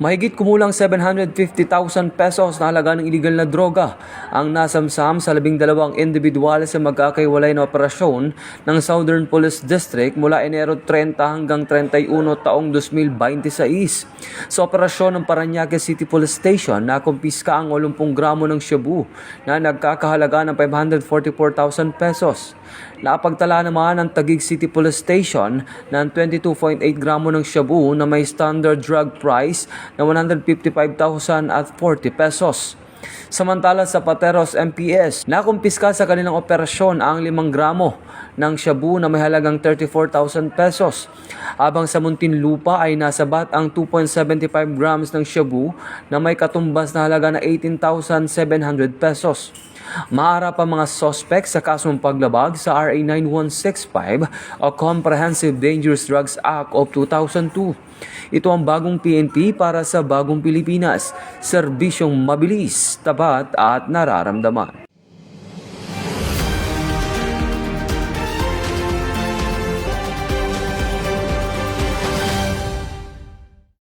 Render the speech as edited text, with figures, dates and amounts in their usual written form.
Mahigit kumulang 750,000 pesos na halaga ng iligal na droga ang nasamsam sa 12 individual sa magkakaiwalay na operasyon ng Southern Police District mula Enero 30 hanggang 31 taong 2026. Sa operasyon ng Parañaque City Police Station, nakumpiska ang 80 gramo ng shabu na nagkakahalaga ng 544,000 pesos. Napagtala naman ng Taguig City Police Station ng 22.8 gramo ng shabu na may standard drug price na 155,040 pesos. Samantala sa Pateros MPS, nakumpiska sa kanilang operasyon ang 5 gramo ng shabu na may halagang 34,000 pesos. Habang sa Muntinlupa ay nasabat ang 2.75 grams ng shabu na may katumbas na halaga na 18,700 pesos. Maharap ang mga suspect sa kasong paglabag sa RA 9165 o Comprehensive Dangerous Drugs Act of 2002. Ito ang bagong PNP para sa bagong Pilipinas, serbisyong mabilis, tapat at nararamdaman.